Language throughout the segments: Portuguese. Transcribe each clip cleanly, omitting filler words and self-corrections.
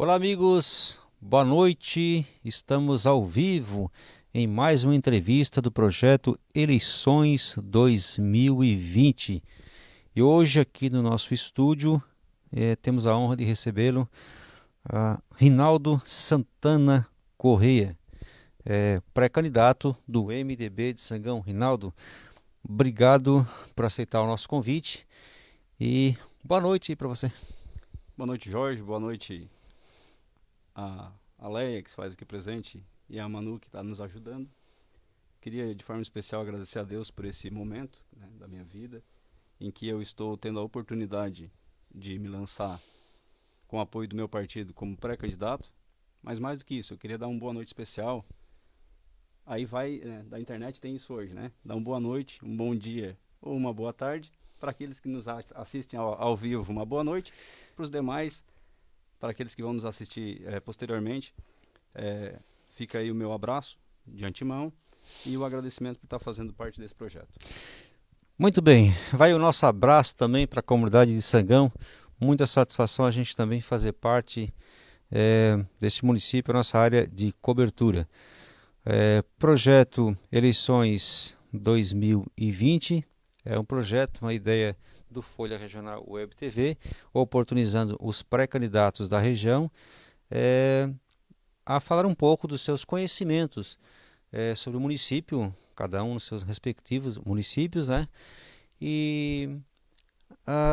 Olá, amigos, boa noite. Estamos ao vivo em mais uma entrevista do projeto Eleições 2020. E hoje, aqui no nosso estúdio, temos a honra de recebê-lo, Rinaldo Santana Correia, pré-candidato do MDB de Sangão. Rinaldo, obrigado por aceitar o nosso convite e boa noite para você. Boa noite, Jorge. Boa noite a Leia, que se faz aqui presente, e a Manu, que está nos ajudando. Queria, de forma especial, agradecer a Deus por esse momento, né, da minha vida, em que eu estou tendo a oportunidade de me lançar com o apoio do meu partido como pré-candidato. Mas mais do que isso, eu queria dar uma boa noite especial. Aí vai, né, da internet tem isso hoje, né? Dar uma boa noite, um bom dia ou uma boa tarde. Para aqueles que nos assistem ao vivo, uma boa noite. Para os demais, para aqueles que vão nos assistir posteriormente, é, fica aí o meu abraço de antemão e o agradecimento por estar fazendo parte desse projeto. Muito bem, vai o nosso abraço também para a comunidade de Sangão. Muita satisfação a gente também fazer parte deste município, nossa área de cobertura. Projeto Eleições 2020 é um projeto, uma ideia do Folha Regional Web TV, oportunizando os pré-candidatos da região a falar um pouco dos seus conhecimentos sobre o município, cada um nos seus respectivos municípios, né? E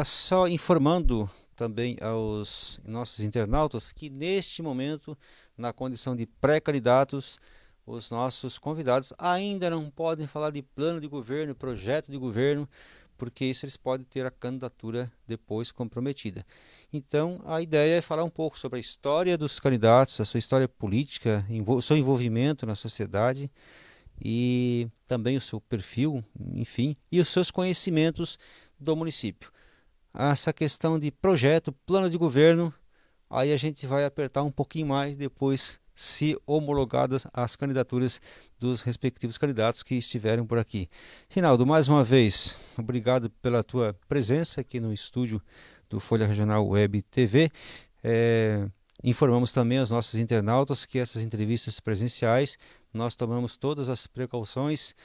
só informando também aos nossos internautas que neste momento, na condição de pré-candidatos, os nossos convidados ainda não podem falar de plano de governo, projeto de governo, porque isso eles podem ter a candidatura depois comprometida. Então, a ideia é falar um pouco sobre a história dos candidatos, a sua história política, o seu envolvimento na sociedade e também o seu perfil, enfim, e os seus conhecimentos do município. Essa questão de projeto, plano de governo, aí a gente vai apertar um pouquinho mais depois, se homologadas as candidaturas dos respectivos candidatos que estiverem por aqui. Rinaldo, mais uma vez, obrigado pela tua presença aqui no estúdio do Folha Regional Web TV. Informamos também aos nossos internautas que essas entrevistas presenciais nós tomamos todas as precauções.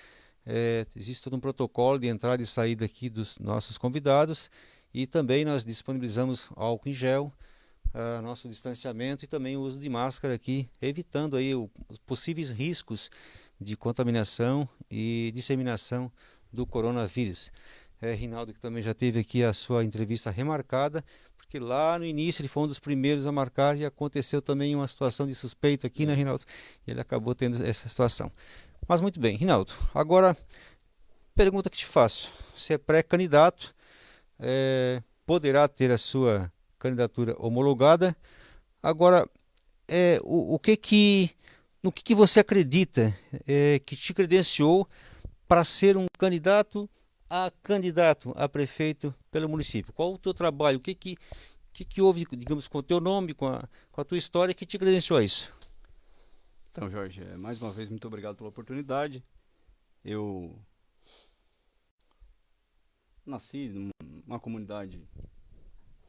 Existe todo um protocolo de entrada e saída aqui dos nossos convidados e também nós disponibilizamos álcool em gel, nosso distanciamento e também o uso de máscara aqui, evitando aí os possíveis riscos de contaminação e disseminação do coronavírus. Rinaldo, que também já teve aqui a sua entrevista remarcada, porque lá no início ele foi um dos primeiros a marcar e aconteceu também uma situação de suspeito aqui, né, Isso. Rinaldo? E ele acabou tendo essa situação. Mas muito bem, Rinaldo, agora pergunta que te faço. Você é pré-candidato, poderá ter a sua candidatura homologada. Agora, no que você acredita que te credenciou para ser um candidato a prefeito pelo município? Qual o teu trabalho? O que houve, digamos, com o teu nome, com a tua história que te credenciou a isso? Então, Jorge, mais uma vez, muito obrigado pela oportunidade. Eu nasci numa comunidade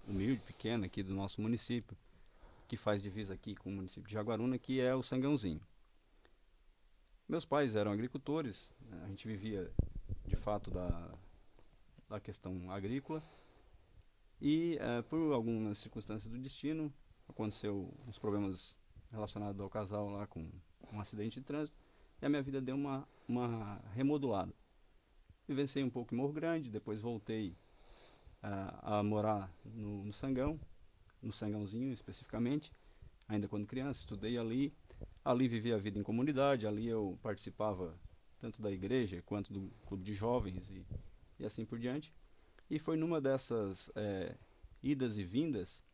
humilde, pequena, aqui do nosso município, que faz divisa aqui com o município de Jaguaruna, que é o Sangãozinho. Meus pais eram agricultores, né, a gente vivia de fato da questão agrícola e por algumas circunstâncias do destino aconteceu uns problemas relacionados ao casal lá com um acidente de trânsito e a minha vida deu uma remodulada. Vivenciei um pouco em Morro Grande, depois voltei a morar no Sangão, no Sangãozinho especificamente, ainda quando criança, estudei ali. Ali vivi a vida em comunidade, ali eu participava tanto da igreja quanto do clube de jovens e assim por diante. E foi numa dessas idas e vindas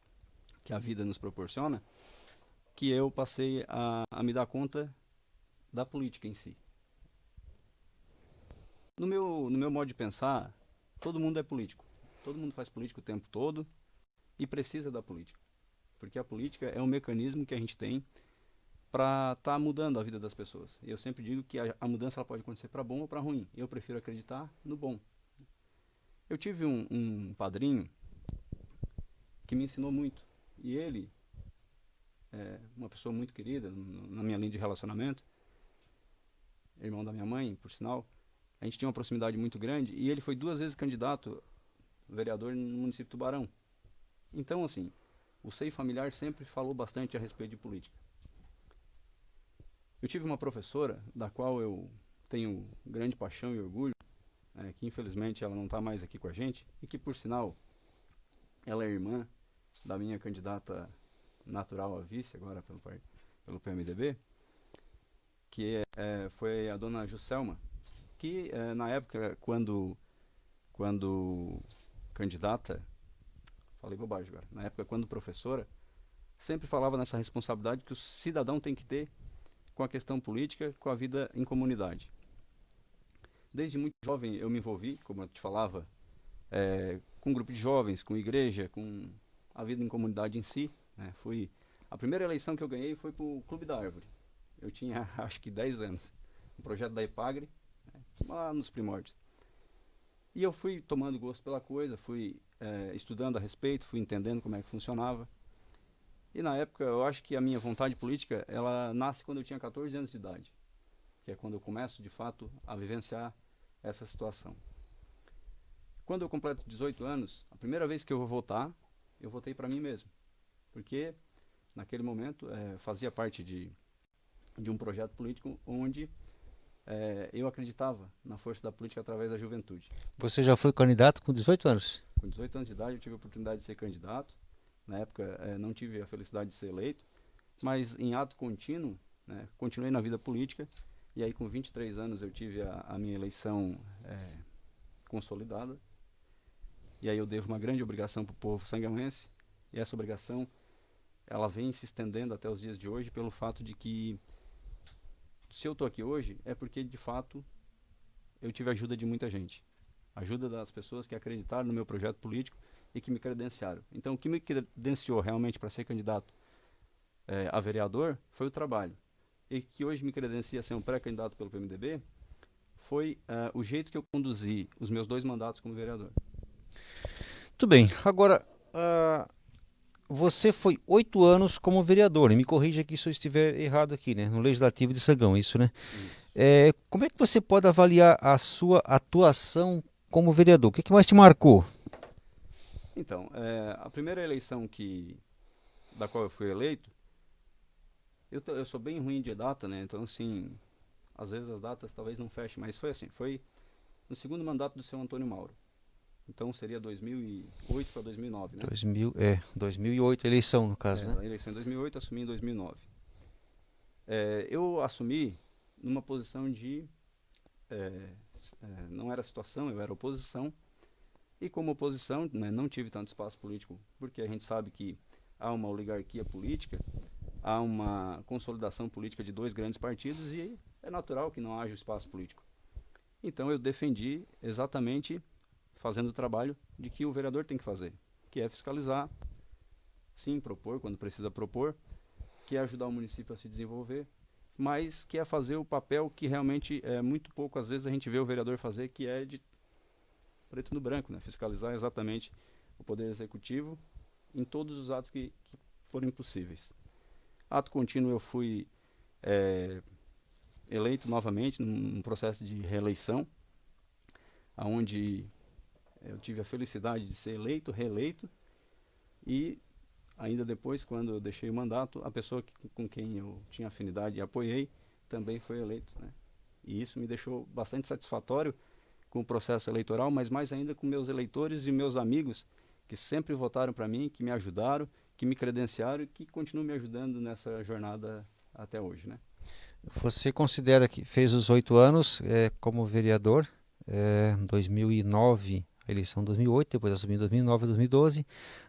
que a vida nos proporciona que eu passei a me dar conta da política em si. No meu modo de pensar, todo mundo é político. Todo mundo faz política o tempo todo e precisa da política. Porque a política é um mecanismo que a gente tem para estar mudando a vida das pessoas. E eu sempre digo que a mudança ela pode acontecer para bom ou para ruim. Eu prefiro acreditar no bom. Eu tive um padrinho que me ensinou muito. E ele uma pessoa muito querida na minha linha de relacionamento, irmão da minha mãe, por sinal. A gente tinha uma proximidade muito grande e ele foi 2 vezes candidato vereador no município de Tubarão. Então, assim, o seio familiar sempre falou bastante a respeito de política. Eu tive uma professora da qual eu tenho grande paixão e orgulho, que infelizmente ela não está mais aqui com a gente, e que, por sinal, ela é irmã da minha candidata natural a vice, agora pelo PMDB, que foi a dona Juscelma, que na época, quando candidata, falei bobagem agora, na época, quando professora, sempre falava nessa responsabilidade que o cidadão tem que ter com a questão política, com a vida em comunidade. Desde muito jovem eu me envolvi, como eu te falava, com um grupo de jovens, com igreja, com a vida em comunidade em si. A primeira eleição que eu ganhei foi para o Clube da Árvore. Eu tinha acho que 10 anos. Um projeto da EPAGRE, lá nos primórdios. E eu fui tomando gosto pela coisa, fui estudando a respeito, fui entendendo como é que funcionava. E na época eu acho que a minha vontade política, ela nasce quando eu tinha 14 anos de idade. Que é quando eu começo de fato a vivenciar essa situação. Quando eu completo 18 anos, a primeira vez que eu vou votar, eu votei para mim mesmo. Porque naquele momento fazia parte de um projeto político onde eu acreditava na força da política através da juventude. Você já foi candidato com 18 anos? Com 18 anos de idade eu tive a oportunidade de ser candidato. Na época não tive a felicidade de ser eleito, mas em ato contínuo, continuei na vida política. E aí com 23 anos eu tive a minha eleição consolidada. E aí eu devo uma grande obrigação para o povo sanguense. E essa obrigação, ela vem se estendendo até os dias de hoje pelo fato de que, se eu estou aqui hoje, é porque de fato eu tive a ajuda de muita gente. Ajuda das pessoas que acreditaram no meu projeto político e que me credenciaram. Então o que me credenciou realmente para ser candidato a vereador foi o trabalho. E que hoje me credencia a ser um pré-candidato pelo PMDB foi o jeito que eu conduzi os meus 2 mandatos como vereador. Tudo bem. Agora, você foi 8 anos como vereador, e me corrija aqui se eu estiver errado aqui, né? No Legislativo de Sangão, isso, né? Isso. Como é que você pode avaliar a sua atuação como vereador? O que mais te marcou? Então, a primeira eleição da qual eu fui eleito, eu sou bem ruim de data, né? Então, assim, às vezes as datas talvez não fechem, mas foi assim, foi no segundo mandato do seu Antônio Mauro. Então seria 2008 para 2009, né? 2008, eleição no caso, né? A eleição em 2008, assumi em 2009. Eu assumi numa posição não era situação, eu era oposição. E como oposição, não tive tanto espaço político, porque a gente sabe que há uma oligarquia política, há uma consolidação política de 2 grandes partidos e é natural que não haja espaço político. Então eu defendi exatamente fazendo o trabalho de que o vereador tem que fazer, que é fiscalizar, sim, propor quando precisa propor, que é ajudar o município a se desenvolver, mas que é fazer o papel que realmente muito pouco às vezes a gente vê o vereador fazer, que é de preto no branco, né? Fiscalizar exatamente o poder executivo em todos os atos que forem possíveis. Ato contínuo eu fui eleito novamente num processo de reeleição, onde eu tive a felicidade de ser eleito, reeleito, e ainda depois, quando eu deixei o mandato, a pessoa com quem eu tinha afinidade e apoiei também foi eleito, né? E isso me deixou bastante satisfatório com o processo eleitoral, mas mais ainda com meus eleitores e meus amigos que sempre votaram para mim, que me ajudaram, que me credenciaram e que continuam me ajudando nessa jornada até hoje, né? Você considera que fez os 8 anos como vereador, 2009, a eleição 2008, depois assumiu 2009, 2012,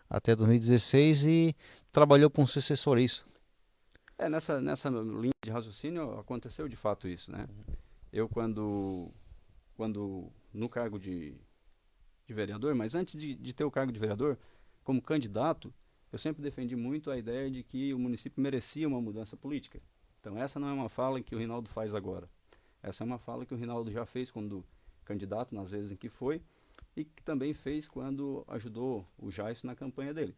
até 2016 e trabalhou com um sucessor, é isso? Nessa linha de raciocínio aconteceu de fato isso, né? Eu quando no cargo de vereador, mas antes de ter o cargo de vereador, como candidato, eu sempre defendi muito a ideia de que o município merecia uma mudança política. Então essa não é uma fala que o Rinaldo faz agora. Essa é uma fala que o Rinaldo já fez quando candidato, nas vezes em que foi, e que também fez quando ajudou o Jaisso na campanha dele.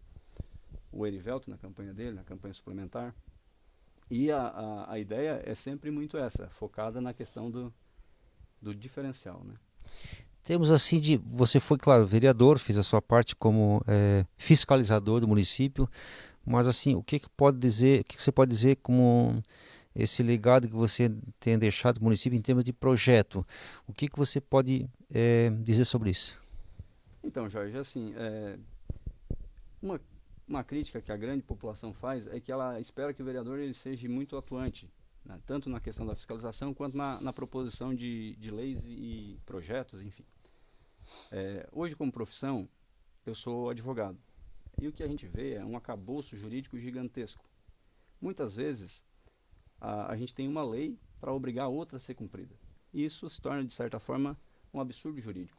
o Erivelto na campanha dele, na campanha suplementar. E a ideia é sempre muito essa, focada na questão do diferencial, né? Temos assim de, você foi, claro, vereador, fez a sua parte como fiscalizador do município, mas assim, o que que pode dizer, o que que você pode dizer como esse legado que você tem deixado para o município em termos de projeto? O que que você pode dizer sobre isso? Então, Jorge, assim, uma, uma crítica que a grande população faz é que ela espera que o vereador ele seja muito atuante, né, tanto na questão da fiscalização quanto na proposição de leis e projetos, enfim. Hoje, como profissão, eu sou advogado. E o que a gente vê é um arcabouço jurídico gigantesco. Muitas vezes, a gente tem uma lei para obrigar a outra a ser cumprida. E isso se torna, de certa forma, um absurdo jurídico.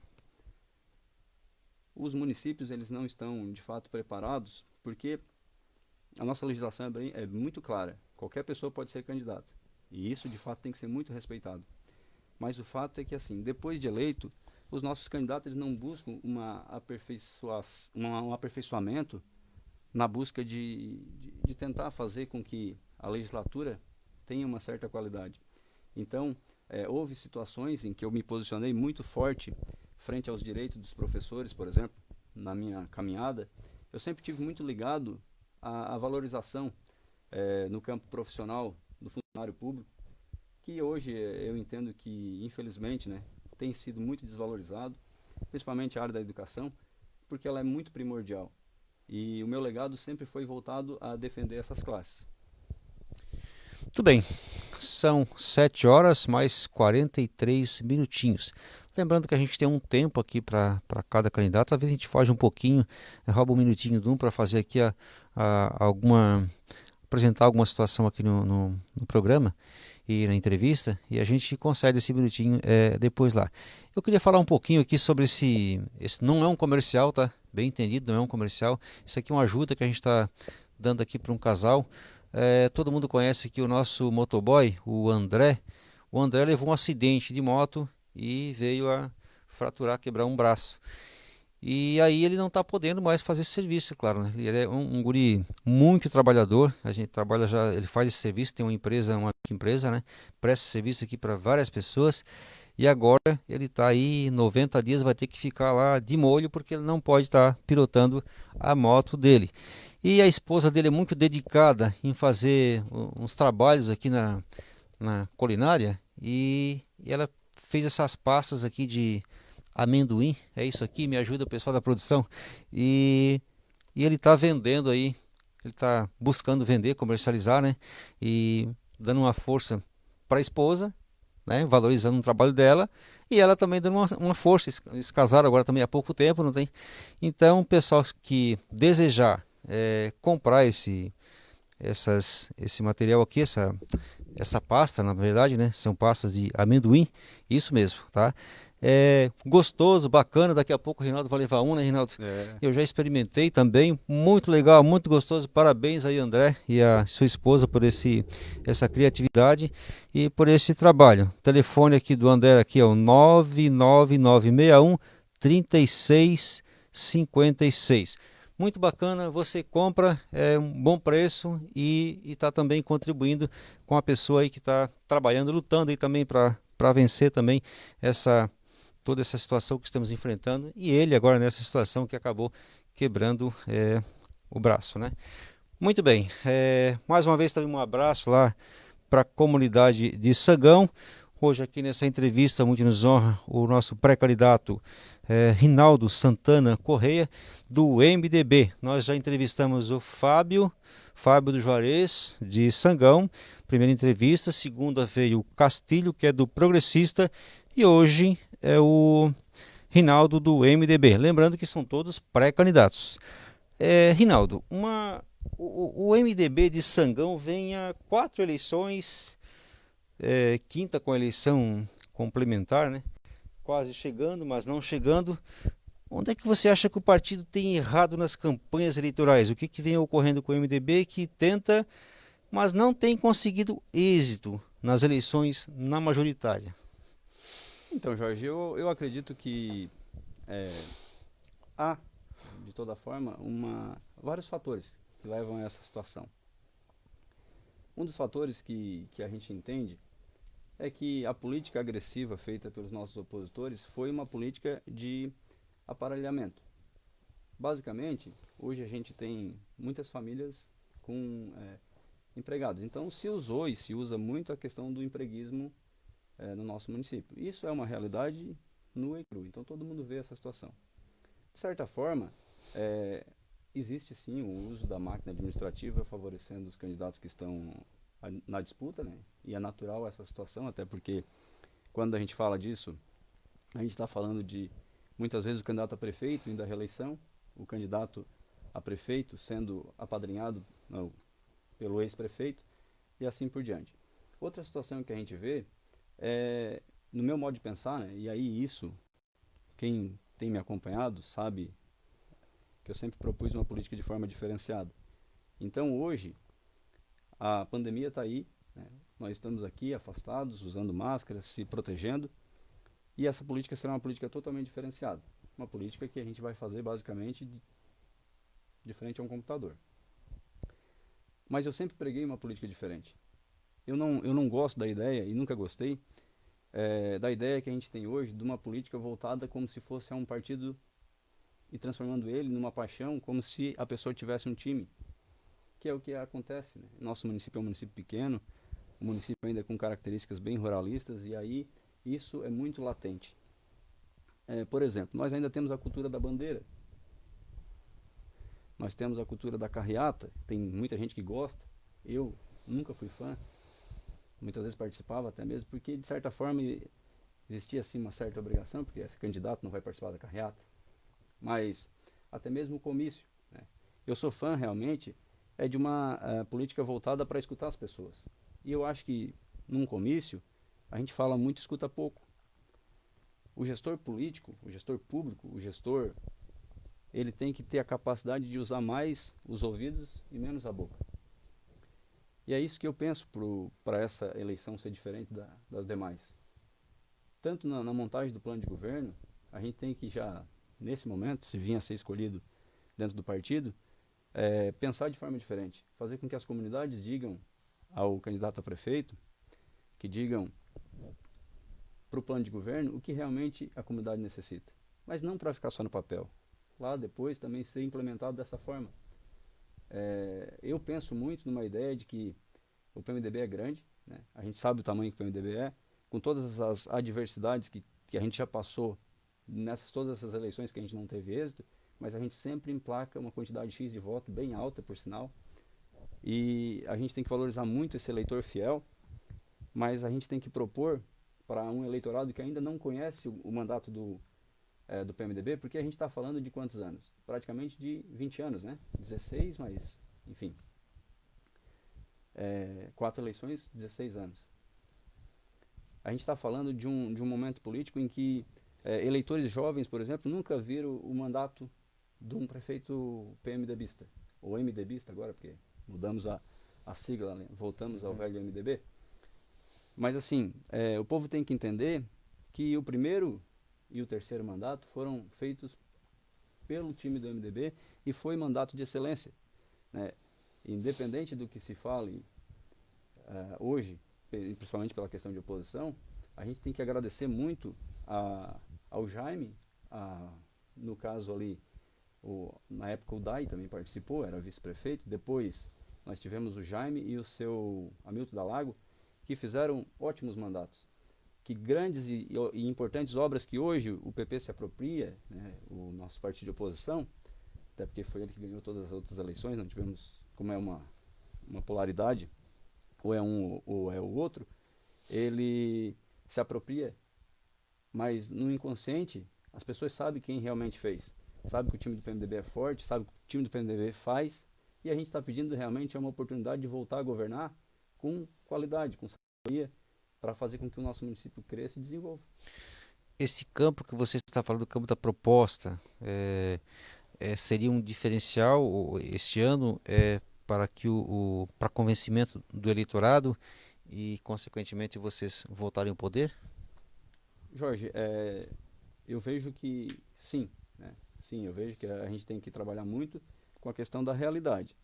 Os municípios eles não estão, de fato, preparados, porque a nossa legislação é muito clara. Qualquer pessoa pode ser candidato. E isso, de fato, tem que ser muito respeitado. Mas o fato é que, assim, depois de eleito, os nossos candidatos eles não buscam um aperfeiçoamento na busca de tentar fazer com que a legislatura tenha uma certa qualidade. Então, houve situações em que eu me posicionei muito forte frente aos direitos dos professores, por exemplo, na minha caminhada. Eu sempre tive muito ligado à valorização no campo profissional do funcionário público, que hoje eu entendo que, infelizmente, né, tem sido muito desvalorizado, principalmente a área da educação, porque ela é muito primordial. E o meu legado sempre foi voltado a defender essas classes. Muito bem, são 7 horas mais 43 minutinhos. Lembrando que a gente tem um tempo aqui para cada candidato, às vezes a gente foge um pouquinho, rouba um minutinho de um para fazer aqui apresentar alguma situação aqui no programa e na entrevista, e a gente concede esse minutinho depois lá. Eu queria falar um pouquinho aqui sobre esse não é um comercial, tá? Bem entendido, não é um comercial. Isso aqui é uma ajuda que a gente está dando aqui para um casal. Todo mundo conhece aqui o nosso motoboy, o André. O André levou um acidente de moto e veio a fraturar, quebrar um braço. E aí ele não está podendo mais fazer esse serviço, claro, né? Ele é um guri muito trabalhador, a gente trabalha já, ele faz esse serviço, tem uma empresa, uma empresa, né? Presta serviço aqui para várias pessoas e agora ele está aí 90 dias, vai ter que ficar lá de molho porque ele não pode estar pilotando a moto dele. E a esposa dele é muito dedicada em fazer uns trabalhos aqui na culinária e ela fez essas pastas aqui de amendoim, é isso aqui, me ajuda o pessoal da produção. E, e ele está vendendo aí, ele está buscando vender, comercializar, né? E dando uma força para a esposa, né? Valorizando o trabalho dela. E ela também dando uma força. Eles casaram agora também há pouco tempo, não tem? Então, o pessoal que desejar comprar esse material aqui, essa pasta, na verdade, né? São pastas de amendoim, isso mesmo, tá? É gostoso, bacana. Daqui a pouco o Rinaldo vai levar um, né, Rinaldo? Eu já experimentei também, muito legal, muito gostoso. Parabéns aí, André, e a sua esposa por essa criatividade e por esse trabalho. O telefone aqui do André aqui é o 99961 3656. Muito bacana, você compra, é um bom preço e está também contribuindo com a pessoa aí que está trabalhando, lutando aí também para vencer também toda essa situação que estamos enfrentando e ele agora nessa situação que acabou quebrando o braço, né? Muito bem, mais uma vez também um abraço lá para a comunidade de Sangão. Hoje aqui nessa entrevista muito nos honra o nosso pré-candidato Rinaldo Santana Correia do MDB. Nós já entrevistamos o Fábio do Juarez de Sangão, primeira entrevista. Segunda veio o Castilho, que é do Progressista, e hoje é o Rinaldo do MDB. Lembrando que são todos pré-candidatos. Rinaldo, o MDB de Sangão vem a 4 eleições, quinta com a eleição complementar, né? Quase chegando, mas não chegando. Onde é que você acha que o partido tem errado nas campanhas eleitorais? O que vem ocorrendo com o MDB que tenta, mas não tem conseguido êxito nas eleições na majoritária? Então, Jorge, eu acredito que há, de toda forma, vários fatores que levam a essa situação. Um dos fatores que a gente entende é que a política agressiva feita pelos nossos opositores foi uma política de aparelhamento. Basicamente, hoje a gente tem muitas famílias com empregados. Então se usou e se usa muito a questão do empreguismo no nosso município. Isso é uma realidade nua e crua. Então todo mundo vê essa situação. De certa forma, existe sim o uso da máquina administrativa favorecendo os candidatos que estão na disputa, né? E é natural essa situação, até porque quando a gente fala disso, a gente está falando de muitas vezes o candidato a prefeito indo à reeleição, o candidato a prefeito sendo apadrinhado pelo ex-prefeito e assim por diante. Outra situação que a gente vê é, no meu modo de pensar, né? E aí isso, quem tem me acompanhado sabe que eu sempre propus uma política de forma diferenciada. Então hoje, a pandemia está aí, né? Nós estamos aqui afastados, usando máscaras, se protegendo, e essa política será uma política totalmente diferenciada. Uma política que a gente vai fazer basicamente de frente a um computador. Mas eu sempre preguei uma política diferente. Eu não gosto da ideia, e nunca gostei, da ideia que a gente tem hoje de uma política voltada como se fosse a um partido e transformando ele numa paixão, como se a pessoa tivesse um time, que é o que acontece, né? Nosso município é um município pequeno, um município ainda com características bem ruralistas, e aí isso é muito latente. Por exemplo, nós ainda temos a cultura da bandeira, nós temos a cultura da carreata, tem muita gente que gosta, eu nunca fui fã, muitas vezes participava até mesmo, porque de certa forma existia assim uma certa obrigação, porque esse candidato não vai participar da carreata, mas até mesmo o comício, né? Eu sou fã realmente de uma política voltada para escutar as pessoas, e eu acho que num comício a gente fala muito e escuta pouco. O gestor político, o gestor público, o gestor, ele tem que ter a capacidade de usar mais os ouvidos e menos a boca. E é isso que eu penso para essa eleição ser diferente das demais. Tanto na montagem do plano de governo, a gente tem que já, nesse momento, se vir a ser escolhido dentro do partido, pensar de forma diferente. Fazer com que as comunidades digam ao candidato a prefeito, que digam para o plano de governo o que realmente a comunidade necessita. Mas não para ficar só no papel. Lá depois também ser implementado dessa forma. Eu penso muito numa ideia de que o PMDB é grande, né? A gente sabe o tamanho que o PMDB é, com todas as adversidades que a gente já passou todas essas eleições que a gente não teve êxito, mas a gente sempre emplaca uma quantidade X de voto bem alta, por sinal, e a gente tem que valorizar muito esse eleitor fiel, mas a gente tem que propor para um eleitorado que ainda não conhece o mandato do PMDB, porque a gente está falando de quantos anos? Praticamente de 20 anos, né? 16, mas, enfim, 4 eleições, 16 anos. A gente está falando de um momento político em que eleitores jovens, por exemplo, nunca viram o mandato de um prefeito PMDBista, ou MDBista agora, porque mudamos a sigla, né? Voltamos ao velho MDB. Mas assim, o povo tem que entender que o primeiro e o terceiro mandato foram feitos pelo time do MDB e foi mandato de excelência, né? Independente do que se fale hoje, principalmente pela questão de oposição, a gente tem que agradecer muito ao Jaime, no caso ali, na época o Dai também participou, era vice-prefeito, depois nós tivemos o Jaime e o seu Hamilton Dalago, que fizeram ótimos mandatos, que grandes e importantes obras que hoje o PP se apropria, né, o nosso partido de oposição, até porque foi ele que ganhou todas as outras eleições, não tivemos, como é uma polaridade, ou é um ou é o outro, ele se apropria, mas no inconsciente as pessoas sabem quem realmente fez, sabe que o time do PMDB é forte, sabe que o time do PMDB faz, e a gente está pedindo realmente uma oportunidade de voltar a governar com qualidade, com sabedoria, para fazer com que o nosso município cresça e desenvolva. Esse campo que você está falando, o campo da proposta, seria um diferencial este ano para que para convencimento do eleitorado e, consequentemente, vocês voltarem ao poder? Jorge, eu vejo que sim, né? Sim, eu vejo que a gente tem que trabalhar muito com a questão da realidade.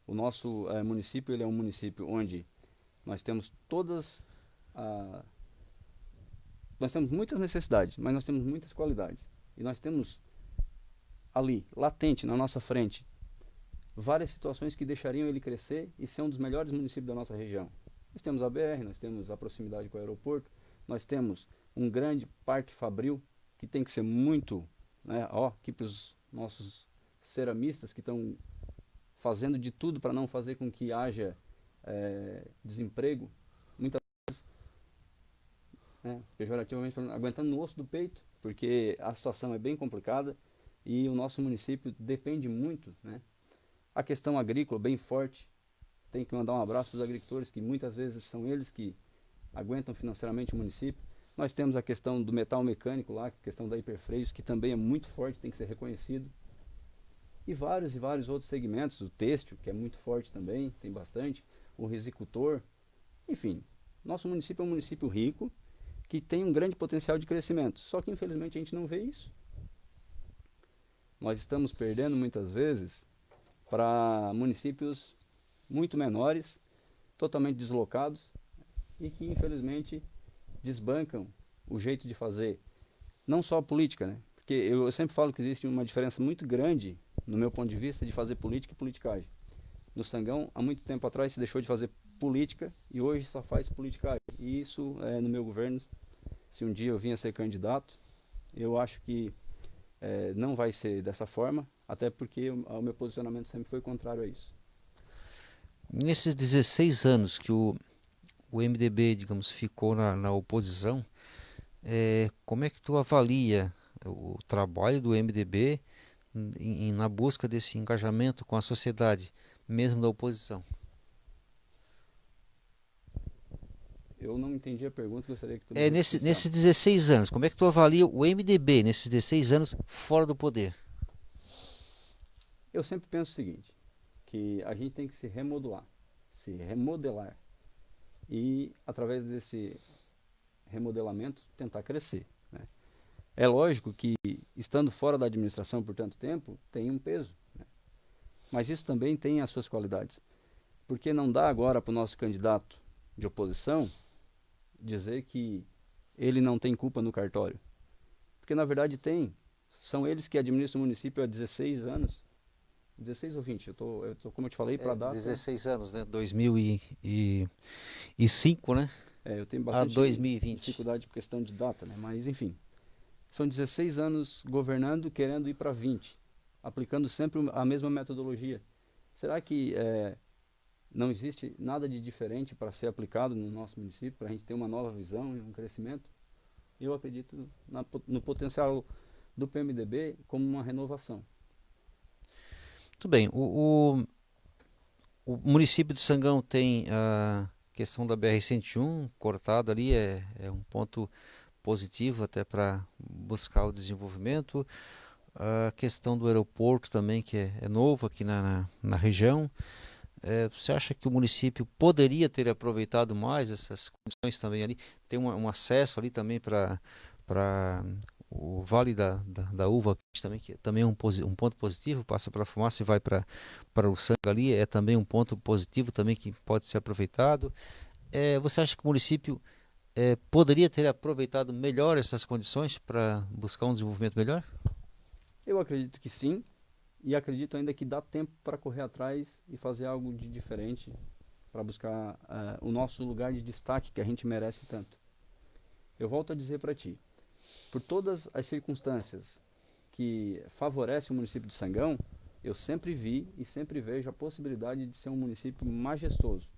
O nosso município, ele é um município onde nós temos nós temos muitas necessidades, mas nós temos muitas qualidades. E nós temos ali, latente, na nossa frente, várias situações que deixariam ele crescer e ser um dos melhores municípios da nossa região. Nós temos a BR, nós temos a proximidade com o aeroporto, nós temos um grande parque fabril, que tem que ser muito, né, aqui para os nossos ceramistas que estão fazendo de tudo para não fazer com que haja desemprego, muitas vezes, pejorativamente falando, aguentando no osso do peito, porque a situação é bem complicada e o nosso município depende muito, né? A questão agrícola bem forte, tem que mandar um abraço para os agricultores, que muitas vezes são eles que aguentam financeiramente o município. Nós temos a questão do metal mecânico lá, a questão da Hiperfreios, que também é muito forte, tem que ser reconhecido. E vários outros segmentos, o têxtil, que é muito forte também, tem bastante, o risicultor. Enfim, nosso município é um município rico, que tem um grande potencial de crescimento. Só que infelizmente a gente não vê isso. Nós estamos perdendo muitas vezes para municípios muito menores, totalmente deslocados e que infelizmente desbancam o jeito de fazer, não só a política, né? Porque eu sempre falo que existe uma diferença muito grande, no meu ponto de vista, de fazer política e politicagem. No Sangão, há muito tempo atrás, se deixou de fazer política e hoje só faz politicagem. E isso, no meu governo, se um dia eu vinha a ser candidato, eu acho que não vai ser dessa forma, até porque o meu posicionamento sempre foi contrário a isso. Nesses 16 anos que o MDB, digamos, ficou na oposição, como é que tu avalia o trabalho do MDB na busca desse engajamento com a sociedade, mesmo da oposição? Eu não entendi a pergunta, gostaria que tu me Nesses 16 anos, como é que tu avalia o MDB nesses 16 anos fora do poder? Eu sempre penso o seguinte, que a gente tem que se remodelar e através desse remodelamento tentar crescer, né? É lógico que estando fora da administração por tanto tempo tem um peso, né? Mas isso também tem as suas qualidades, porque não dá agora para o nosso candidato de oposição dizer que ele não tem culpa no cartório, porque na verdade tem. São eles que administram o município há 16 anos. 16 ou 20, eu tô como eu te falei, para a data. 16 anos, né? 2005, né? Eu tenho A bastante 2020. dificuldade por questão de data, né? Mas enfim, são 16 anos governando, querendo ir para 20, aplicando sempre a mesma metodologia. Será que não existe nada de diferente para ser aplicado no nosso município, para a gente ter uma nova visão e um crescimento? Eu acredito no potencial do PMDB como uma renovação. Muito bem. O município de Sangão tem a questão da BR-101 cortada ali, é um ponto positivo até para buscar o desenvolvimento. A questão do aeroporto também, que é novo aqui na região. Você acha que o município poderia ter aproveitado mais essas condições também ali? Tem um acesso ali também para o Vale da Uva também, que também é um ponto positivo, passa pela fumaça e vai para o sangue ali, é também um ponto positivo também que pode ser aproveitado. Você acha que o município poderia ter aproveitado melhor essas condições para buscar um desenvolvimento melhor? Eu acredito que sim, e acredito ainda que dá tempo para correr atrás e fazer algo de diferente para buscar o nosso lugar de destaque que a gente merece tanto. Eu volto a dizer para ti, por todas as circunstâncias que favorecem o município de Sangão, eu sempre vi e sempre vejo a possibilidade de ser um município majestoso,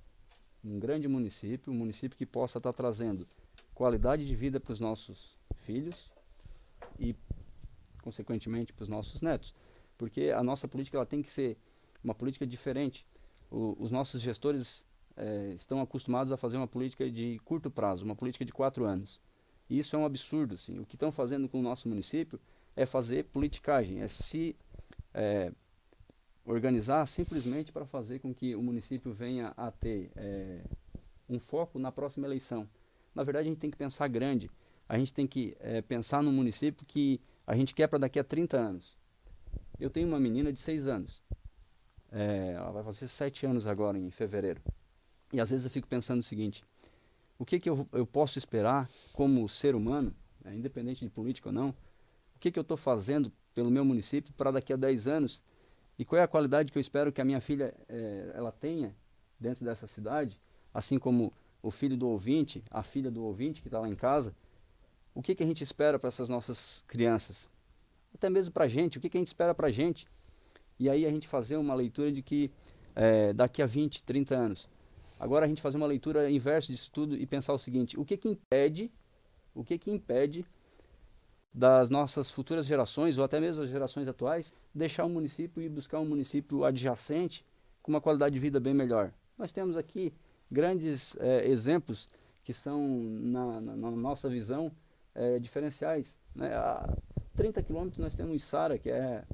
um grande município, um município que possa estar trazendo qualidade de vida para os nossos filhos e, consequentemente, para os nossos netos. Porque a nossa política ela tem que ser uma política diferente. Os nossos gestores estão acostumados a fazer uma política de curto prazo, uma política de 4 anos. E isso é um absurdo. Assim. O que estão fazendo com o nosso município é fazer politicagem, é se organizar simplesmente para fazer com que o município venha a ter um foco na próxima eleição. Na verdade, a gente tem que pensar grande. A gente tem que pensar num município que a gente quer para daqui a 30 anos. Eu tenho uma menina de 6 anos. ela vai fazer 7 anos agora em fevereiro. E às vezes eu fico pensando o seguinte: o que eu posso esperar como ser humano, né, independente de política ou não, o que eu estou fazendo pelo meu município para daqui a 10 anos, e qual é a qualidade que eu espero que a minha filha ela tenha dentro dessa cidade, assim como o filho do ouvinte, a filha do ouvinte que está lá em casa. O que a gente espera para essas nossas crianças? Até mesmo para a gente, o que a gente espera para a gente? E aí a gente fazer uma leitura de que daqui a 20, 30 anos. Agora a gente fazer uma leitura inversa disso tudo e pensar o seguinte: o que impede das nossas futuras gerações, ou até mesmo as gerações atuais, deixar um município e buscar um município adjacente com uma qualidade de vida bem melhor? Nós temos aqui grandes exemplos que são, na nossa visão, diferenciais, né? A 30 quilômetros nós temos Içara, que é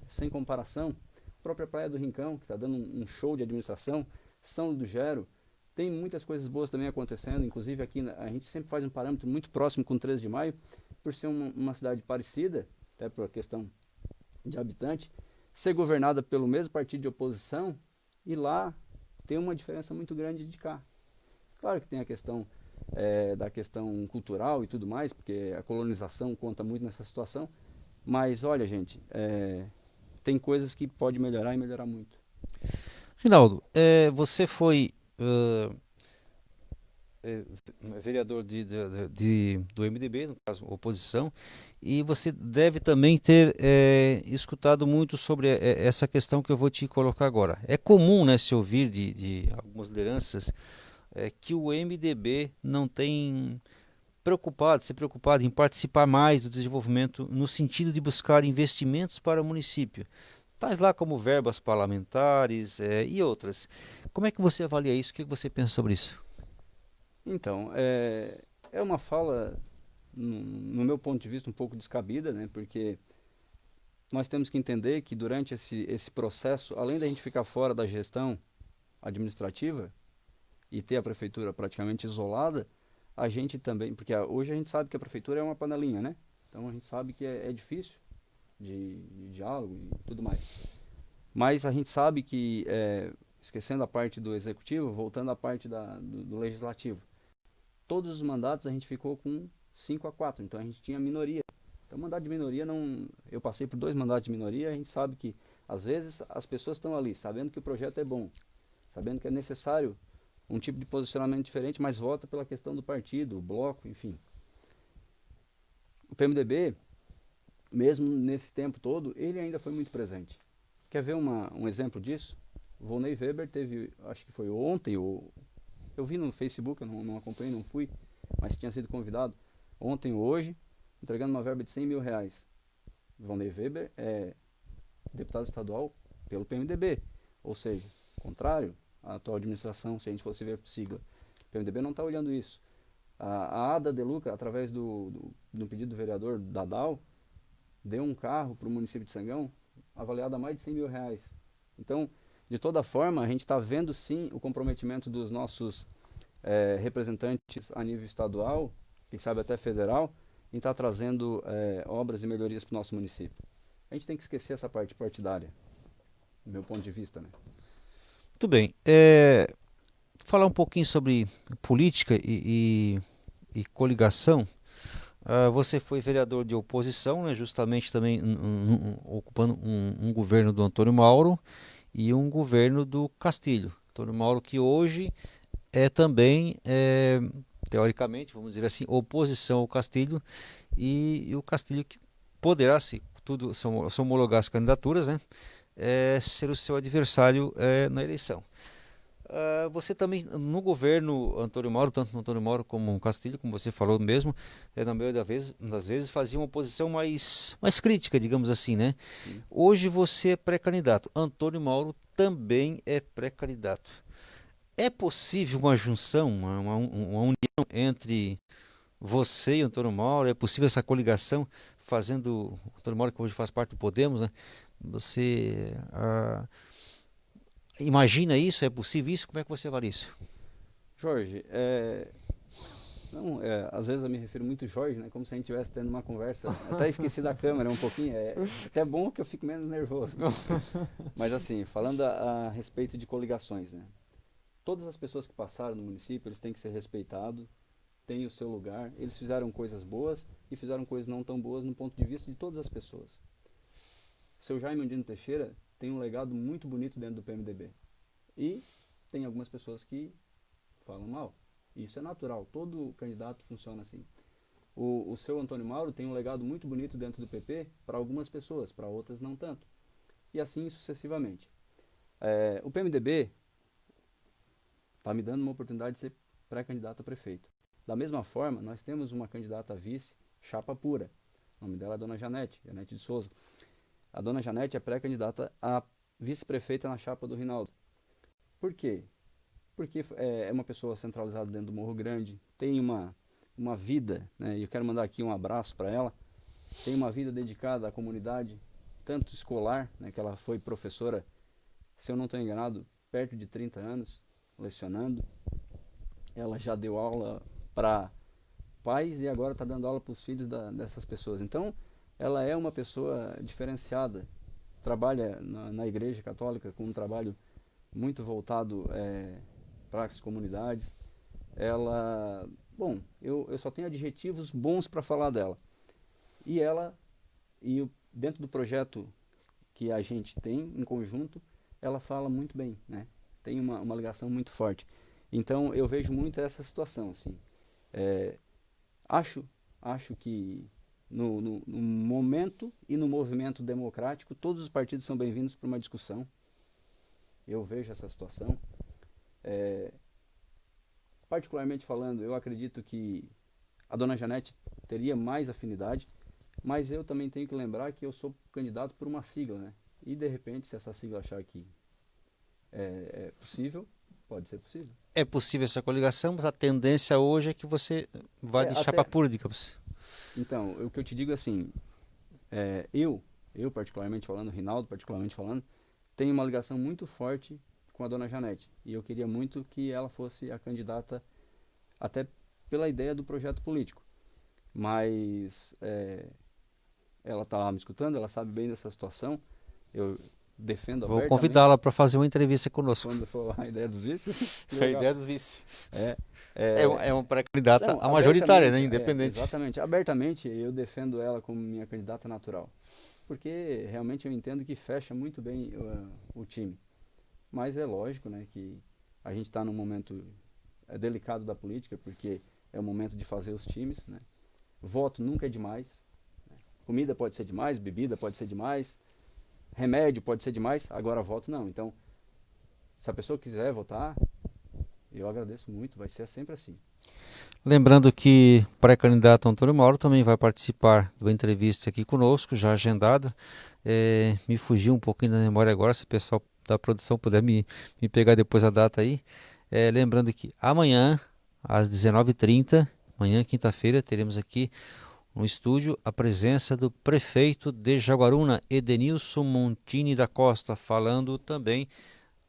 sem comparação. A própria Praia do Rincão, que está dando um show de administração. São do Gero. Tem muitas coisas boas também acontecendo, inclusive aqui a gente sempre faz um parâmetro muito próximo com o 13 de maio, por ser uma cidade parecida, até por questão de habitante, ser governada pelo mesmo partido de oposição, e lá tem uma diferença muito grande de cá. Claro que tem a questão da questão cultural e tudo mais, porque a colonização conta muito nessa situação, mas olha, gente, tem coisas que pode melhorar e melhorar muito. Rinaldo, você foi é, vereador do MDB, no caso, oposição, e você deve também ter escutado muito sobre essa questão que eu vou te colocar agora. É comum, né, se ouvir de algumas lideranças que o MDB não tem se preocupado em participar mais do desenvolvimento no sentido de buscar investimentos para o município, tais lá como verbas parlamentares e outras. Como é que você avalia isso? O que você pensa sobre isso? Então, é uma fala, no meu ponto de vista, um pouco descabida, né? Porque nós temos que entender que durante esse processo, além da gente ficar fora da gestão administrativa e ter a prefeitura praticamente isolada, a gente também, porque hoje a gente sabe que a prefeitura é uma panelinha, né? Então a gente sabe que é difícil de diálogo e tudo mais. Mas a gente sabe que, esquecendo a parte do executivo, voltando à parte do legislativo, todos os mandatos a gente ficou com 5-4, então a gente tinha minoria. Então, mandato de minoria não. Eu passei por 2 mandatos de minoria, a gente sabe que às vezes as pessoas estão ali, sabendo que o projeto é bom, sabendo que é necessário um tipo de posicionamento diferente, mas vota pela questão do partido, o bloco, enfim. O PMDB, mesmo nesse tempo todo, ele ainda foi muito presente. Quer ver um exemplo disso? O Volney Weber teve, acho que foi ontem, eu vi no Facebook, eu não acompanhei, não fui, mas tinha sido convidado ontem ou hoje, entregando uma verba de 100 mil reais. Volney Weber é deputado estadual pelo PMDB, ou seja, contrário à atual administração, se a gente fosse ver por sigla. O PMDB não está olhando isso. A Ada De Luca, através do pedido do vereador Dadal, deu um carro para o município de Sangão, avaliado a mais de 100 mil reais. Então, de toda forma, a gente está vendo sim o comprometimento dos nossos representantes a nível estadual, quem sabe até federal, em estar trazendo obras e melhorias para o nosso município. A gente tem que esquecer essa parte partidária, do meu ponto de vista, né? Muito bem. Falar um pouquinho sobre política e coligação. Você foi vereador de oposição, né, justamente também ocupando um governo do Antônio Mauro e um governo do Castilho. Antônio Mauro que hoje é também, teoricamente, vamos dizer assim, oposição ao Castilho, e o Castilho que poderá, se tudo se homologar as candidaturas, né, ser o seu adversário na eleição. Você também, no governo Antônio Mauro, tanto no Antônio Mauro como no Castilho, como você falou mesmo, na maioria das vezes fazia uma oposição mais crítica, digamos assim, né? Sim. Hoje você é pré-candidato, Antônio Mauro também é pré-candidato. É possível uma junção, uma união entre você e o Antônio Mauro? É possível essa coligação fazendo o Antônio Mauro, que hoje faz parte do Podemos, né? Você imagina isso? É possível isso? Como é que você avalia isso? Jorge, Não, às vezes eu me refiro muito Jorge, né? Como se a gente estivesse tendo uma conversa. Até esqueci da câmera um pouquinho. É até bom que eu fico menos nervoso. Mas assim, falando a respeito de coligações, né? Todas as pessoas que passaram no município, eles têm que ser respeitados, têm o seu lugar. Eles fizeram coisas boas e fizeram coisas não tão boas no ponto de vista de todas as pessoas. Seu Jaime Undino Teixeira tem um legado muito bonito dentro do PMDB. E tem algumas pessoas que falam mal. Isso é natural, todo candidato funciona assim. O seu Antônio Mauro tem um legado muito bonito dentro do PP para algumas pessoas, para outras não tanto. E assim sucessivamente. O PMDB está me dando uma oportunidade de ser pré-candidato a prefeito. Da mesma forma, nós temos uma candidata a vice, chapa pura. O nome dela é Dona Janete de Souza. A Dona Janete é pré-candidata a vice-prefeita na chapa do Rinaldo. Por quê? Porque é uma pessoa centralizada dentro do Morro Grande, tem uma vida, né? E eu quero mandar aqui um abraço para ela, tem uma vida dedicada à comunidade, tanto escolar, né, que ela foi professora, se eu não estou enganado, perto de 30 anos, lecionando. Ela já deu aula para pais e agora está dando aula para os filhos dessas pessoas. Então, ela é uma pessoa diferenciada, trabalha na Igreja Católica com um trabalho muito voltado para as comunidades. Ela, bom, eu só tenho adjetivos bons para falar dela. E ela, dentro do projeto que a gente tem em conjunto, ela fala muito bem, né? Tem uma ligação muito forte. Então eu vejo muito essa situação, assim. Acho que no momento e no movimento democrático, todos os partidos são bem-vindos para uma discussão. Eu vejo essa situação. Particularmente falando, eu acredito que a Dona Janete teria mais afinidade, mas eu também tenho que lembrar que eu sou candidato por uma sigla, né? E de repente, se essa sigla achar que é possível, pode ser possível. É possível essa coligação, mas a tendência hoje é que você vá de chapa pura, digamos. Então, o que eu te digo é assim, eu particularmente falando, o Rinaldo particularmente falando, tenho uma ligação muito forte com a Dona Janete. E eu queria muito que ela fosse a candidata, até pela ideia do projeto político. Mas ela está lá me escutando, ela sabe bem dessa situação. Eu defendo abertamente. Vou convidá-la para fazer uma entrevista conosco. Quando for a ideia dos vices. A ideia dos vices. É uma pré-candidata a majoritária, né? Independente. Exatamente. Abertamente eu defendo ela como minha candidata natural. Porque realmente eu entendo que fecha muito bem o time. Mas é lógico, né, que a gente está num momento delicado da política, porque é o momento de fazer os times, né? Voto nunca é demais. Comida pode ser demais, bebida pode ser demais, remédio pode ser demais, agora voto não. Então, se a pessoa quiser votar, eu agradeço muito, vai ser sempre assim. Lembrando que o pré-candidato Antônio Mauro também vai participar de uma entrevista aqui conosco, já agendada. Me fugiu um pouquinho da memória agora, se o pessoal da produção puder me pegar depois a data aí. Lembrando que amanhã, às 19h30, amanhã, quinta-feira, teremos aqui no estúdio a presença do prefeito de Jaguaruna, Edenilson Montini da Costa, falando também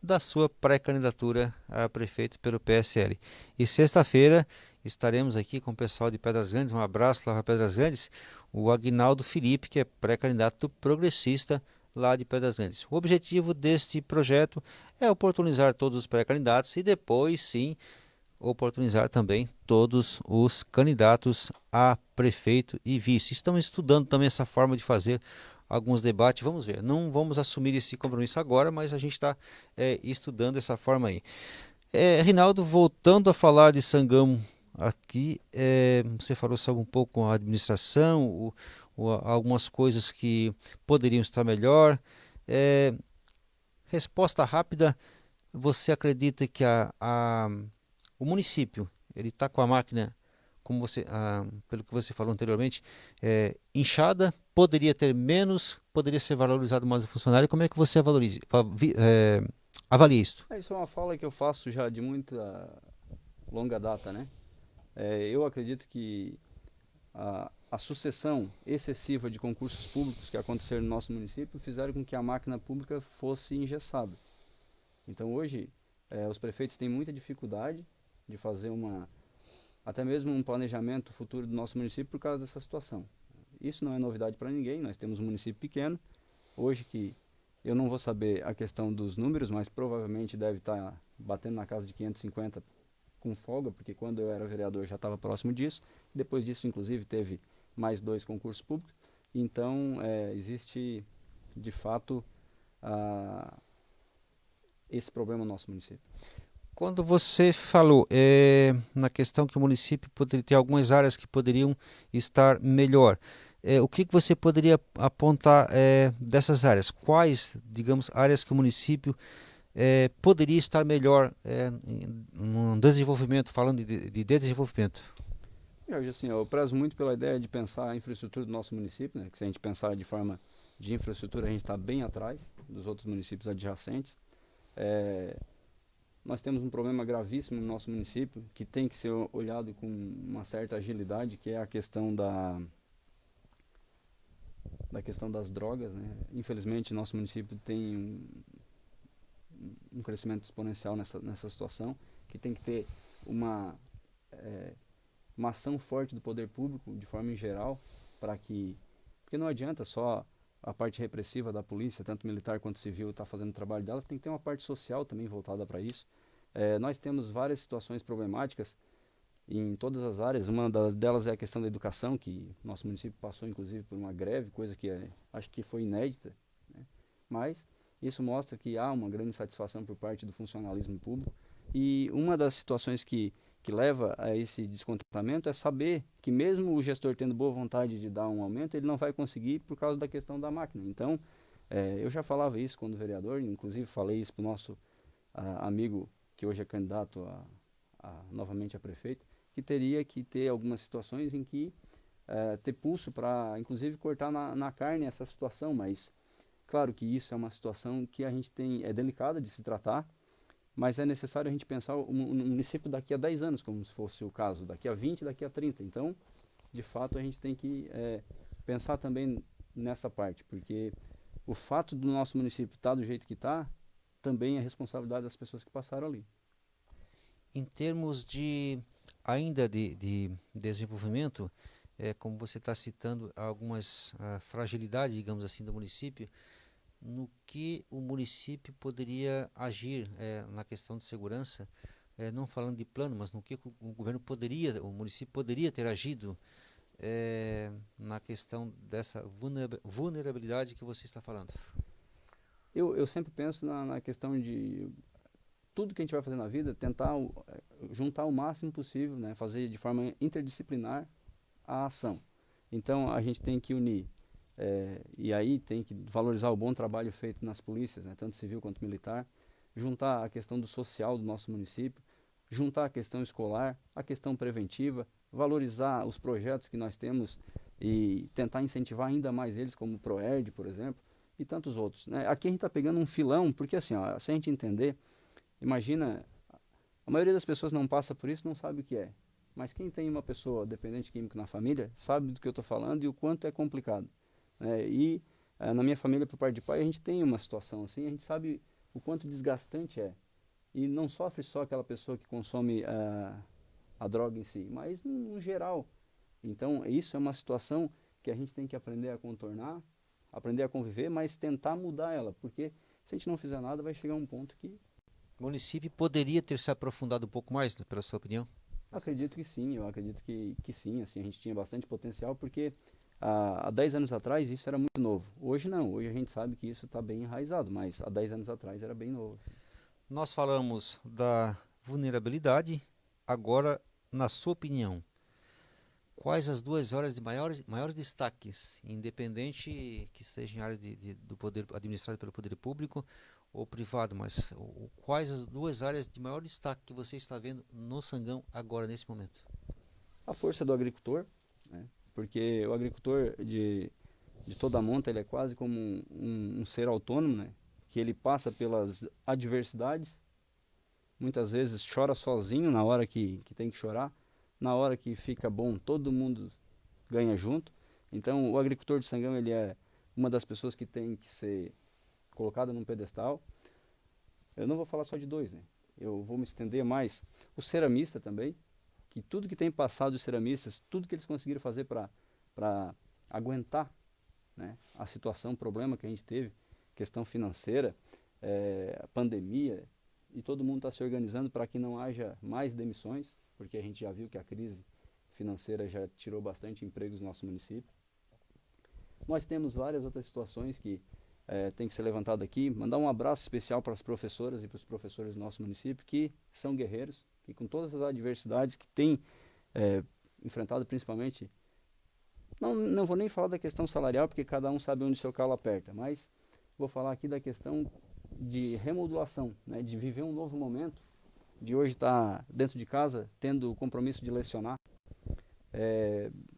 da sua pré-candidatura a prefeito pelo PSL. E sexta-feira estaremos aqui com o pessoal de Pedras Grandes, um abraço lá para Pedras Grandes, o Aguinaldo Felipe, que é pré-candidato progressista lá de Pedras Grandes. O objetivo deste projeto é oportunizar todos os pré-candidatos e depois sim oportunizar também todos os candidatos a prefeito e vice. Estamos estudando também essa forma de fazer alguns debates, vamos ver, não vamos assumir esse compromisso agora, mas a gente está estudando essa forma aí. Rinaldo, voltando a falar de Sangão aqui, você falou sobre um pouco a administração, algumas coisas que poderiam estar melhor. Resposta rápida, você acredita que o município ele está com a máquina, como pelo que você falou anteriormente, inchada, poderia ter menos, poderia ser valorizado mais o funcionário? Como é que você avalia isso? Isso é uma fala que eu faço já de muita longa data, né? Eu acredito que a sucessão excessiva de concursos públicos que aconteceram no nosso município fizeram com que a máquina pública fosse engessada. Então hoje os prefeitos têm muita dificuldade de fazer até mesmo um planejamento futuro do nosso município por causa dessa situação. Isso não é novidade para ninguém, nós temos um município pequeno, hoje que eu não vou saber a questão dos números, mas provavelmente deve estar batendo na casa de 550 com folga, porque quando eu era vereador já estava próximo disso. Depois disso, inclusive, teve mais 2 concursos públicos. Então, existe, de fato, esse problema no nosso município. Quando você falou na questão que o município poderia ter algumas áreas que poderiam estar melhor, o que você poderia apontar dessas áreas? Quais, digamos, áreas que o município poderia estar melhor no desenvolvimento, falando de desenvolvimento? Jorge, assim, eu prezo muito pela ideia de pensar a infraestrutura do nosso município, né? Que se a gente pensar de forma de infraestrutura, a gente está bem atrás dos outros municípios adjacentes. Nós temos um problema gravíssimo no nosso município, que tem que ser olhado com uma certa agilidade, que é a questão da questão das drogas, né? Infelizmente, nosso município tem um crescimento exponencial nessa situação, que tem que ter uma ação forte do poder público, de forma em geral, porque não adianta só a parte repressiva da polícia, tanto militar quanto civil, estar fazendo o trabalho dela, tem que ter uma parte social também voltada para isso. Nós temos várias situações problemáticas em todas as áreas. Uma delas é a questão da educação, que nosso município passou inclusive por uma greve, coisa que acho que foi inédita, né? Mas isso mostra que há uma grande insatisfação por parte do funcionalismo público, e uma das situações que leva a esse descontentamento é saber que mesmo o gestor tendo boa vontade de dar um aumento, ele não vai conseguir por causa da questão da máquina. Então, eu já falava isso quando vereador, inclusive falei isso para o nosso amigo que hoje é candidato novamente a prefeito, que teria que ter algumas situações em que ter pulso para, inclusive, cortar na carne essa situação, mas claro que isso é uma situação que a gente é delicada de se tratar, mas é necessário a gente pensar o município daqui a 10 anos, como se fosse o caso, daqui a 20, daqui a 30. Então, de fato, a gente tem que pensar também nessa parte, porque o fato do nosso município estar do jeito que está, também é responsabilidade das pessoas que passaram ali. Em termos ainda de desenvolvimento, como você está citando algumas fragilidades, digamos assim, do município, no que o município poderia agir na questão de segurança, não falando de plano, mas no que o município poderia ter agido na questão dessa vulnerabilidade que você está falando. Eu sempre penso na questão de tudo que a gente vai fazer na vida, tentar juntar o máximo possível, né, fazer de forma interdisciplinar a ação. Então a gente tem que unir, e aí tem que valorizar o bom trabalho feito nas polícias, né, tanto civil quanto militar, juntar a questão do social do nosso município, juntar a questão escolar, a questão preventiva, valorizar os projetos que nós temos e tentar incentivar ainda mais eles, como o ProERD, por exemplo, e tantos outros, né? Aqui a gente está pegando um filão, porque assim, ó, se a gente entender, imagina, a maioria das pessoas não passa por isso, não sabe o que é. Mas quem tem uma pessoa dependente químico na família, sabe do que eu estou falando e o quanto é complicado, né? Na minha família, por parte de pai, a gente tem uma situação assim, a gente sabe o quanto desgastante é. E não sofre só aquela pessoa que consome a droga em si, mas no geral. Então, isso é uma situação que a gente tem que aprender a contornar, aprender a conviver, mas tentar mudar ela, porque se a gente não fizer nada, vai chegar um ponto que O município poderia ter se aprofundado um pouco mais, pela sua opinião? acredito que sim, eu acredito que sim, assim, a gente tinha bastante potencial, porque há 10 anos atrás isso era muito novo. Hoje não, hoje a gente sabe que isso está bem enraizado, mas há 10 anos atrás era bem novo, assim. Nós falamos da vulnerabilidade, agora, na sua opinião, quais as 2 áreas de maiores destaques, independente que seja em área do poder administrado pelo poder público ou privado, mas quais as 2 áreas de maior destaque que você está vendo no Sangão agora, nesse momento? A força do agricultor, né? Porque o agricultor de toda a monta, ele é quase como um ser autônomo, né? Que ele passa pelas adversidades, muitas vezes chora sozinho na hora que tem que chorar, na hora que fica bom, todo mundo ganha junto. Então, o agricultor de Sangão, ele é uma das pessoas que tem que ser colocada num pedestal. Eu não vou falar só de dois, né? Eu vou me estender mais. O ceramista também, que tudo que tem passado os ceramistas, tudo que eles conseguiram fazer para aguentar, né, a situação, o problema que a gente teve, questão financeira, a pandemia, e todo mundo está se organizando para que não haja mais demissões, porque a gente já viu que a crise financeira já tirou bastante empregos no nosso município. Nós temos várias outras situações que tem que ser levantado aqui. Mandar um abraço especial para as professoras e para os professores do nosso município, que são guerreiros, que com todas as adversidades que têm enfrentado, principalmente, não vou nem falar da questão salarial, porque cada um sabe onde o seu calo aperta, mas vou falar aqui da questão de remodulação, né, de viver um novo momento, de hoje estar dentro de casa, tendo o compromisso de lecionar.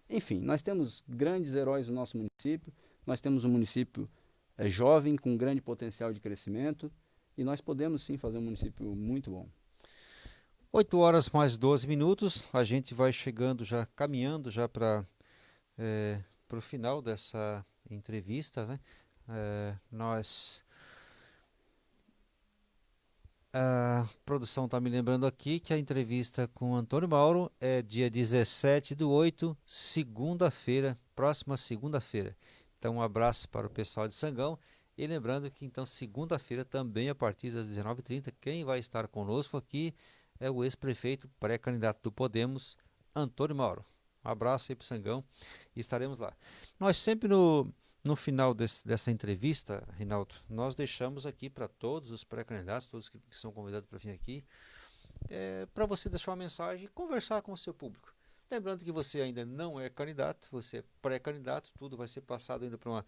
Enfim, nós temos grandes heróis no nosso município, nós temos um município jovem, com grande potencial de crescimento, e nós podemos sim fazer um município muito bom. 8 horas mais 12 minutos, a gente vai chegando já, caminhando já para o final dessa entrevista, né? A produção está me lembrando aqui que a entrevista com o Antônio Mauro é dia 17/8, segunda-feira, próxima segunda-feira. Então, um abraço para o pessoal de Sangão. E lembrando que, então, segunda-feira, também a partir das 19h30, quem vai estar conosco aqui é o ex-prefeito, pré-candidato do Podemos, Antônio Mauro. Um abraço aí para o Sangão e estaremos lá. Nós sempre no final dessa entrevista, Rinaldo, nós deixamos aqui para todos os pré-candidatos, todos que são convidados para vir aqui, para você deixar uma mensagem e conversar com o seu público. Lembrando que você ainda não é candidato, você é pré-candidato, tudo vai ser passado ainda para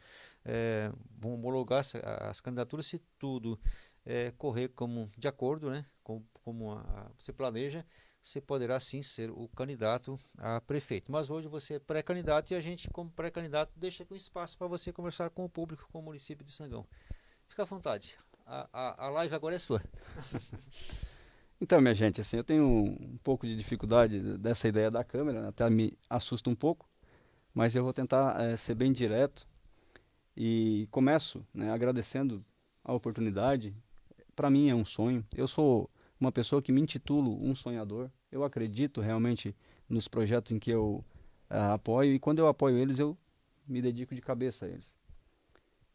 vão homologar as candidaturas, se tudo correr de acordo, né, como você planeja, você poderá sim ser o candidato a prefeito. Mas hoje você é pré-candidato e a gente, como pré-candidato, deixa aqui um espaço para você conversar com o público, com o município de Sangão. Fica à vontade. A live agora é sua. Então, minha gente, assim, eu tenho um pouco de dificuldade dessa ideia da câmera, até me assusta um pouco, mas eu vou tentar ser bem direto e começo, né, agradecendo a oportunidade. Para mim é um sonho. Eu sou uma pessoa que me intitulo um sonhador. Eu acredito realmente nos projetos em que eu apoio, e quando eu apoio eles, eu me dedico de cabeça a eles.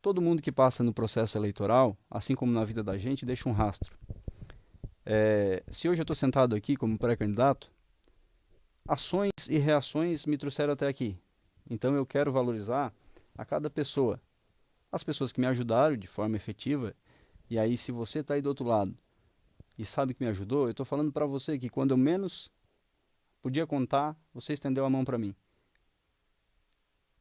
Todo mundo que passa no processo eleitoral, assim como na vida da gente, deixa um rastro. Se hoje eu estou sentado aqui como pré-candidato, ações e reações me trouxeram até aqui. Então eu quero valorizar a cada pessoa. As pessoas que me ajudaram de forma efetiva. E aí, se você está aí do outro lado e sabe que me ajudou, eu estou falando para você que quando eu menos podia contar, você estendeu a mão para mim.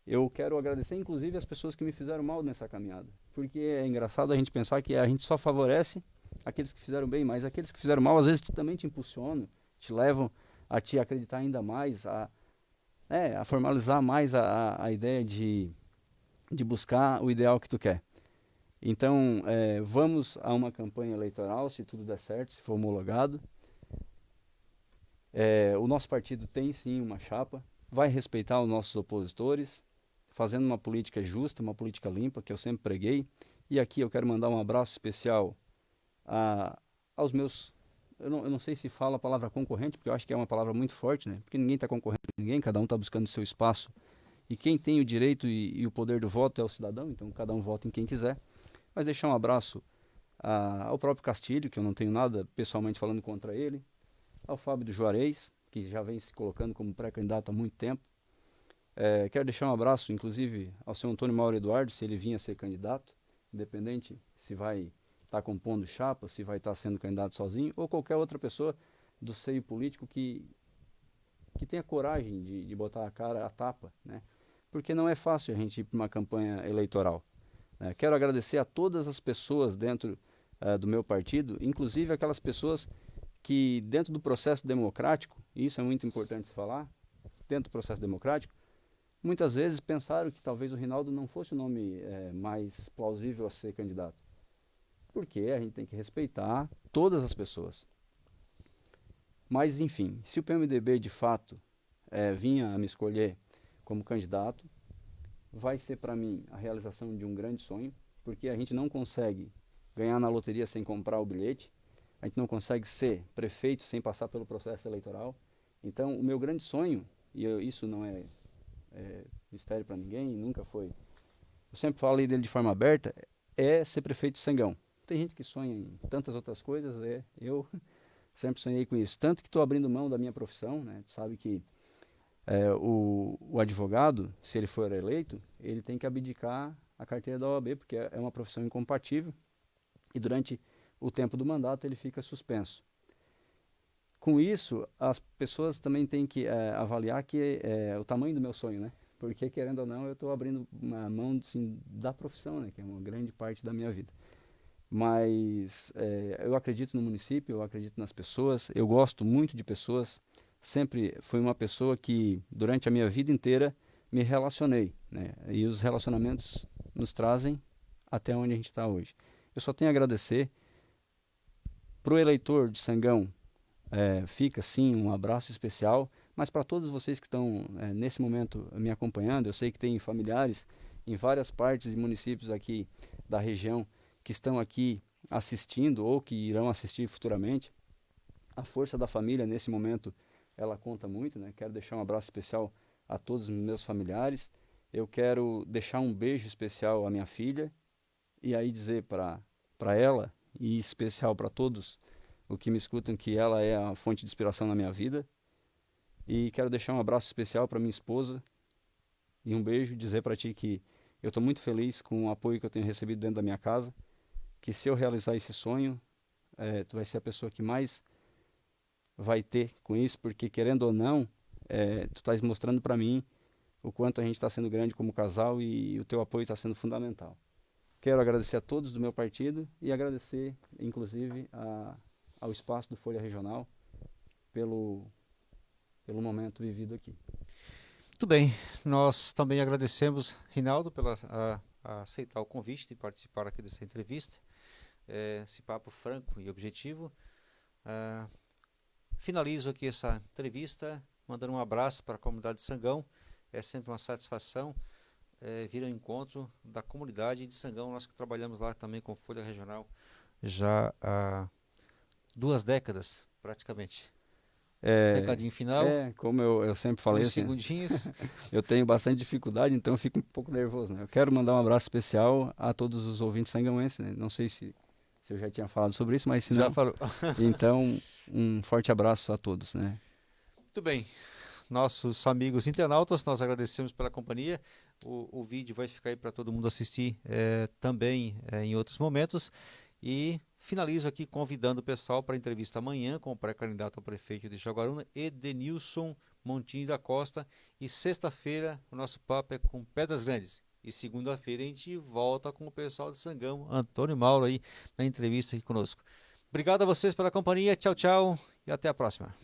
Eu quero agradecer, inclusive, as pessoas que me fizeram mal nessa caminhada. Porque é engraçado a gente pensar que a gente só favorece aqueles que fizeram bem, mas aqueles que fizeram mal, às vezes, também te impulsionam, te levam a te acreditar ainda mais, a formalizar mais a ideia de buscar o ideal que tu quer. Então, vamos a uma campanha eleitoral, se tudo der certo, se for homologado. O nosso partido tem sim uma chapa, vai respeitar os nossos opositores, fazendo uma política justa, uma política limpa, que eu sempre preguei. E aqui eu quero mandar um abraço especial aos meus... Eu não sei se fala a palavra concorrente, porque eu acho que é uma palavra muito forte, né? Porque ninguém está concorrendo com ninguém, cada um está buscando o seu espaço. E quem tem o direito e o poder do voto é o cidadão, então cada um vota em quem quiser. Mas deixar um abraço ao próprio Castilho, que eu não tenho nada pessoalmente falando contra ele, ao Fábio do Juarez, que já vem se colocando como pré-candidato há muito tempo. Quero deixar um abraço, inclusive, ao seu Antônio Mauro Eduardo, se ele vinha a ser candidato, independente se vai estar compondo chapa, se vai estar sendo candidato sozinho, ou qualquer outra pessoa do seio político que tenha coragem de botar a cara a tapa, né? Porque não é fácil a gente ir para uma campanha eleitoral. Quero agradecer a todas as pessoas dentro do meu partido, inclusive aquelas pessoas que dentro do processo democrático, e isso é muito importante se falar, dentro do processo democrático, muitas vezes pensaram que talvez o Rinaldo não fosse o nome mais plausível a ser candidato. Porque a gente tem que respeitar todas as pessoas. Mas, enfim, se o PMDB de fato vinha a me escolher como candidato, vai ser para mim a realização de um grande sonho, porque a gente não consegue ganhar na loteria sem comprar o bilhete, a gente não consegue ser prefeito sem passar pelo processo eleitoral. Então, o meu grande sonho, e isso não é mistério para ninguém, nunca foi, eu sempre falei dele de forma aberta, é ser prefeito de Sangão. Tem gente que sonha em tantas outras coisas, eu sempre sonhei com isso. Tanto que estou abrindo mão da minha profissão, né? Tu sabe que o advogado, se ele for eleito, ele tem que abdicar a carteira da OAB, porque é uma profissão incompatível, e durante o tempo do mandato ele fica suspenso. Com isso, as pessoas também têm que avaliar que o tamanho do meu sonho, né? Porque, querendo ou não, eu estou abrindo uma mão assim, da profissão, né? Que é uma grande parte da minha vida. Mas eu acredito no município, eu acredito nas pessoas, eu gosto muito de pessoas. Sempre fui uma pessoa que, durante a minha vida inteira, me relacionei, né? E os relacionamentos nos trazem até onde a gente está hoje. Eu só tenho a agradecer para o eleitor de Sangão. Fica sim um abraço especial, mas para todos vocês que estão nesse momento me acompanhando, eu sei que tem familiares em várias partes e municípios aqui da região que estão aqui assistindo ou que irão assistir futuramente. A força da família nesse momento, ela conta muito, né? Quero deixar um abraço especial a todos os meus familiares. Eu quero deixar um beijo especial à minha filha e aí dizer para ela, e especial para todos o que me escutam, que ela é a fonte de inspiração na minha vida. E quero deixar um abraço especial para minha esposa e um beijo, dizer para ti que eu estou muito feliz com o apoio que eu tenho recebido dentro da minha casa, que se eu realizar esse sonho, tu vai ser a pessoa que mais vai ter com isso, porque querendo ou não, tu estás mostrando para mim o quanto a gente está sendo grande como casal e o teu apoio está sendo fundamental. Quero agradecer a todos do meu partido e agradecer, inclusive, ao espaço do Folha Regional pelo momento vivido aqui. Muito bem, nós também agradecemos, Rinaldo, pela aceitar o convite de participar aqui dessa entrevista, esse papo franco e objetivo. Finalizo aqui essa entrevista, mandando um abraço para a comunidade de Sangão. É sempre uma satisfação vir ao encontro da comunidade de Sangão, nós que trabalhamos lá também com Folha Regional já há 2 décadas, praticamente. Recadinho final. Como eu sempre falei, uns assim, segundinhos. eu tenho bastante dificuldade, então eu fico um pouco nervoso, né? Eu quero mandar um abraço especial a todos os ouvintes sangãoenses, né? Não sei se eu já tinha falado sobre isso, mas se não, Já falou. então um forte abraço a todos, né? Muito bem. Nossos amigos internautas, nós agradecemos pela companhia. O vídeo vai ficar aí para todo mundo assistir também em outros momentos. E finalizo aqui convidando o pessoal para a entrevista amanhã com o pré-candidato ao prefeito de Jaguaruna, Edenilson Montinho da Costa. E sexta-feira o nosso papo é com Pedras Grandes. E segunda-feira a gente volta com o pessoal de Sangão, Antônio Mauro aí na entrevista aqui conosco. Obrigado a vocês pela companhia. Tchau, tchau e até a próxima.